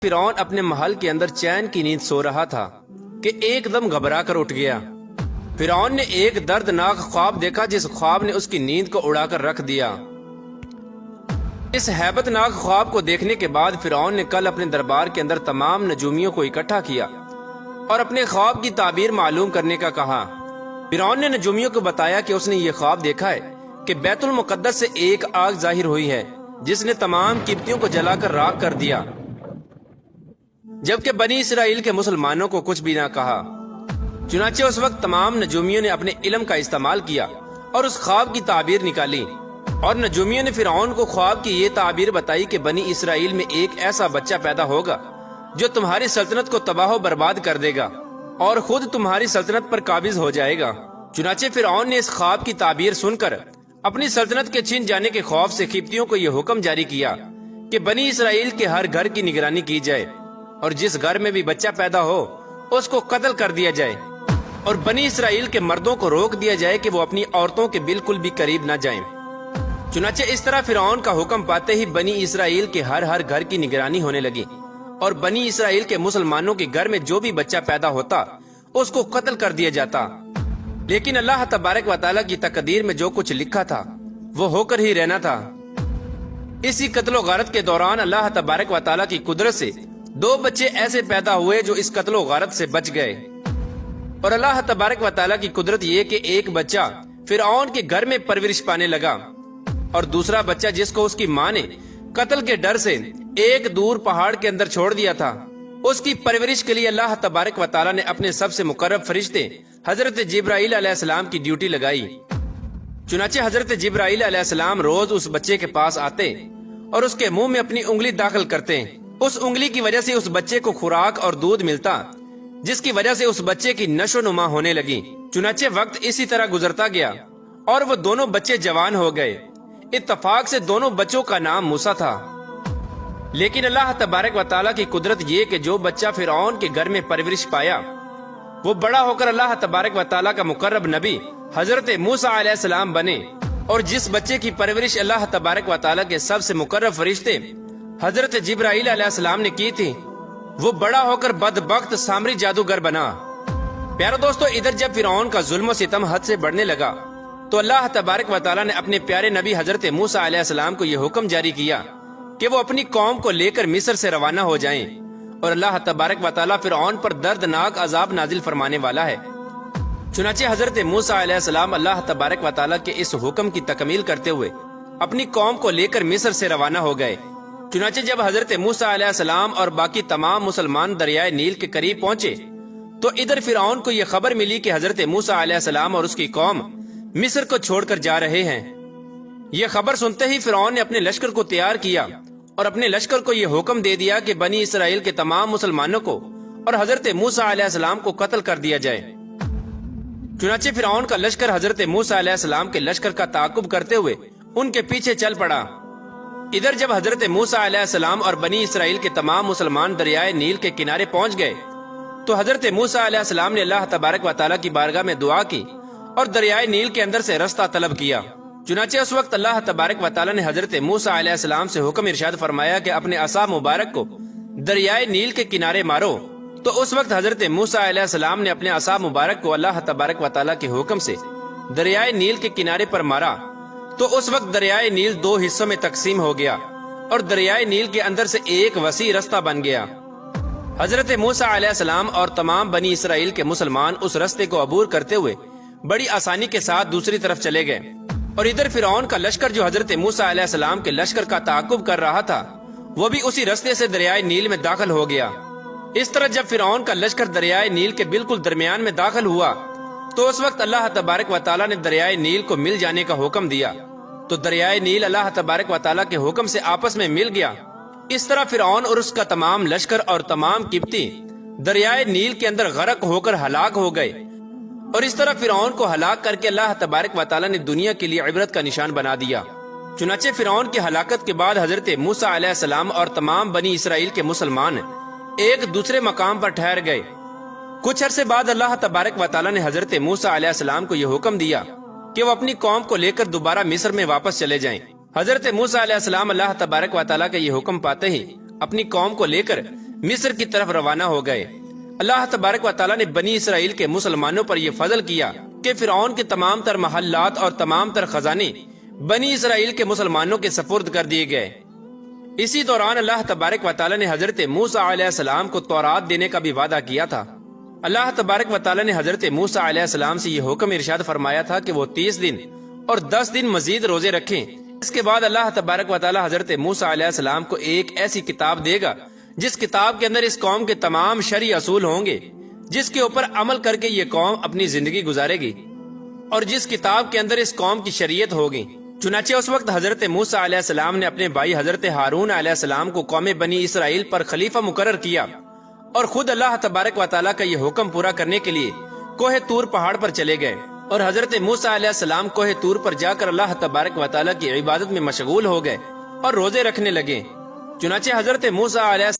فرعون اپنے محل کے اندر چین کی نیند سو رہا تھا کہ ایک دم گھبرا کر اٹھ گیا۔ فرعون نے ایک دردناک خواب دیکھا جس خواب نے اس کی نیند کو اڑا کر رکھ دیا۔ اس ہیبت ناک خواب کو دیکھنے کے بعد فرعون نے کل اپنے دربار کے اندر تمام نجومیوں کو اکٹھا کیا اور اپنے خواب کی تعبیر معلوم کرنے کا کہا۔ فرعون نے نجومیوں کو بتایا کہ اس نے یہ خواب دیکھا ہے کہ بیت المقدس سے ایک آگ ظاہر ہوئی ہے جس نے تمام قبطیوں کو جلا کر راکھ کر دیا، جبکہ بنی اسرائیل کے مسلمانوں کو کچھ بھی نہ کہا۔ چنانچہ اس وقت تمام نجومیوں نے اپنے علم کا استعمال کیا اور اس خواب کی تعبیر نکالی، اور نجومیوں نے فرعون کو خواب کی یہ تعبیر بتائی کہ بنی اسرائیل میں ایک ایسا بچہ پیدا ہوگا جو تمہاری سلطنت کو تباہ و برباد کر دے گا اور خود تمہاری سلطنت پر قابض ہو جائے گا۔ چنانچہ فرعون نے اس خواب کی تعبیر سن کر اپنی سلطنت کے چھن جانے کے خوف سے قبطیوں کو یہ حکم جاری کیا کہ بنی اسرائیل کے ہر گھر کی نگرانی کی جائے، اور جس گھر میں بھی بچہ پیدا ہو اس کو قتل کر دیا جائے، اور بنی اسرائیل کے مردوں کو روک دیا جائے کہ وہ اپنی عورتوں کے بالکل بھی قریب نہ جائیں۔ چنانچہ اس طرح فرعون کا حکم پاتے ہی بنی اسرائیل کے ہر گھر کی نگرانی ہونے لگی، اور بنی اسرائیل کے مسلمانوں کے گھر میں جو بھی بچہ پیدا ہوتا اس کو قتل کر دیا جاتا۔ لیکن اللہ تبارک و تعالیٰ کی تقدیر میں جو کچھ لکھا تھا وہ ہو کر ہی رہنا تھا۔ اسی قتل و غارت کے دوران اللہ تبارک و تعالیٰ کی قدرت سے 2 بچے ایسے پیدا ہوئے جو اس قتل و غارت سے بچ گئے، اور اللہ تبارک و تعالیٰ کی قدرت یہ کہ ایک بچہ فرعون کے گھر میں پرورش پانے لگا، اور دوسرا بچہ جس کو اس کی ماں نے قتل کے ڈر سے ایک دور پہاڑ کے اندر چھوڑ دیا تھا، اس کی پرورش کے لیے اللہ تبارک و تعالیٰ نے اپنے سب سے مقرب فرشتے حضرت جبرائیل علیہ السلام کی ڈیوٹی لگائی۔ چنانچہ حضرت جبرائیل علیہ السلام روز اس بچے کے پاس آتے اور اس کے منہ میں اپنی انگلی داخل کرتے۔ اس انگلی کی وجہ سے اس بچے کو خوراک اور دودھ ملتا، جس کی وجہ سے اس بچے کی نشو نما ہونے لگی۔ چنانچہ وقت اسی طرح گزرتا گیا اور وہ دونوں بچے جوان ہو گئے۔ اتفاق سے دونوں بچوں کا نام موسیٰ تھا۔ لیکن اللہ تبارک و تعالیٰ کی قدرت یہ کہ جو بچہ فرعون کے گھر میں پرورش پایا وہ بڑا ہو کر اللہ تبارک و تعالیٰ کا مقرب نبی حضرت موسیٰ علیہ السلام بنے، اور جس بچے کی پرورش اللہ تبارک و تعالیٰ کے سب سے مقرب فرشتے حضرت جبرائیل علیہ السلام نے کی تھی وہ بڑا ہو کر بدبخت سامری جادوگر بنا۔ پیارو دوستو، ادھر جب فرعون کا ظلم و ستم حد سے بڑھنے لگا تو اللہ تبارک و تعالیٰ نے اپنے پیارے نبی حضرت موسیٰ علیہ السلام کو یہ حکم جاری کیا کہ وہ اپنی قوم کو لے کر مصر سے روانہ ہو جائیں، اور اللہ تبارک و تعالیٰ فرعون پر دردناک عذاب نازل فرمانے والا ہے۔ چنانچہ حضرت موسیٰ علیہ السلام اللہ تبارک و تعالیٰ کے اس حکم کی تکمیل کرتے ہوئے اپنی قوم کو لے کر مصر سے روانہ ہو گئے۔ چنانچہ جب حضرت موسیٰ علیہ السلام اور باقی تمام مسلمان دریائے نیل کے قریب پہنچے تو ادھر فرعون کو یہ خبر ملی کہ حضرت موسیٰ علیہ السلام اور اس کی قوم مصر کو چھوڑ کر جا رہے ہیں۔ یہ خبر سنتے ہی فرعون نے اپنے لشکر کو تیار کیا اور اپنے لشکر کو یہ حکم دے دیا کہ بنی اسرائیل کے تمام مسلمانوں کو اور حضرت موسیٰ علیہ السلام کو قتل کر دیا جائے۔ چنانچہ فرعون کا لشکر حضرت موسیٰ علیہ السلام کے لشکر کا تعاقب کرتے ہوئے ان کے پیچھے چل پڑا۔ ادھر جب حضرت موسیٰ علیہ السلام اور بنی اسرائیل کے تمام مسلمان دریائے نیل کے کنارے پہنچ گئے تو حضرت موسیٰ علیہ السلام نے اللہ تبارک و تعالیٰ کی بارگاہ میں دعا کی اور دریائے نیل کے اندر سے رستہ طلب کیا۔ چنانچہ اس وقت اللہ تبارک و تعالیٰ نے حضرت موسیٰ علیہ السلام سے حکم ارشاد فرمایا کہ اپنے عصا مبارک کو دریائے نیل کے کنارے مارو۔ تو اس وقت حضرت موسیٰ علیہ السلام نے اپنے عصا مبارک کو اللہ تبارک و تعالیٰ کے حکم سے دریائے نیل کے کنارے پر مارا، تو اس وقت دریائے نیل 2 حصوں میں تقسیم ہو گیا اور دریائے نیل کے اندر سے ایک وسیع رستہ بن گیا۔ حضرت موسیٰ علیہ السلام اور تمام بنی اسرائیل کے مسلمان اس رستے کو عبور کرتے ہوئے بڑی آسانی کے ساتھ دوسری طرف چلے گئے، اور ادھر فرعون کا لشکر جو حضرت موسیٰ علیہ السلام کے لشکر کا تعاقب کر رہا تھا وہ بھی اسی رستے سے دریائے نیل میں داخل ہو گیا۔ اس طرح جب فرعون کا لشکر دریائے نیل کے بالکل درمیان میں داخل ہوا تو اس وقت اللہ تبارک و تعالیٰ نے دریائے نیل کو مل جانے کا حکم دیا، تو دریائے نیل اللہ تبارک و تعالیٰ کے حکم سے آپس میں مل گیا۔ اس طرح فرعون اور اس کا تمام لشکر اور تمام قبطی دریائے نیل کے اندر غرق ہو کر ہلاک ہو گئے، اور اس طرح فرعون کو ہلاک کر کے اللہ تبارک و تعالیٰ نے دنیا کے لیے عبرت کا نشان بنا دیا۔ چنانچہ فرعون کی ہلاکت کے بعد حضرت موسیٰ علیہ السلام اور تمام بنی اسرائیل کے مسلمان ایک دوسرے مقام پر ٹھہر گئے۔ کچھ عرصے بعد اللہ تبارک و تعالیٰ نے حضرت موسیٰ علیہ السلام کو یہ حکم دیا کہ وہ اپنی قوم کو لے کر دوبارہ مصر میں واپس چلے جائیں۔ حضرت موسیٰ علیہ السلام اللہ تبارک و تعالیٰ کا یہ حکم پاتے ہی اپنی قوم کو لے کر مصر کی طرف روانہ ہو گئے۔ اللہ تبارک و تعالیٰ نے بنی اسرائیل کے مسلمانوں پر یہ فضل کیا کہ فرعون کے تمام تر محلات اور تمام تر خزانے بنی اسرائیل کے مسلمانوں کے سپرد کر دیے گئے۔ اسی دوران اللہ تبارک و تعالیٰ نے حضرت موسیٰ علیہ السلام کو تورات دینے کا بھی وعدہ کیا تھا۔ اللہ تبارک و تعالیٰ نے حضرت موسیٰ علیہ السلام سے یہ حکم ارشاد فرمایا تھا کہ وہ 30 دن اور 10 دن مزید روزے رکھیں۔ اس کے بعد اللہ تبارک و تعالیٰ حضرت موسیٰ علیہ السلام کو ایک ایسی کتاب دے گا جس کتاب کے اندر اس قوم کے تمام شرعی اصول ہوں گے، جس کے اوپر عمل کر کے یہ قوم اپنی زندگی گزارے گی، اور جس کتاب کے اندر اس قوم کی شریعت ہوگی۔ چنانچہ اس وقت حضرت موسیٰ علیہ السلام نے اپنے بھائی حضرت ہارون علیہ السلام کو قوم بنی اسرائیل پر خلیفہ مقرر کیا، اور خود اللہ تبارک و تعالیٰ کا یہ حکم پورا کرنے کے لیے کوہ طور پہاڑ پر چلے گئے، اور حضرت موسیٰ علیہ السلام کوہ طور پر جا کر اللہ تبارک و تعالیٰ کی عبادت میں مشغول ہو گئے اور روزے رکھنے لگے۔ چنانچہ حضرت موسیٰ علیہ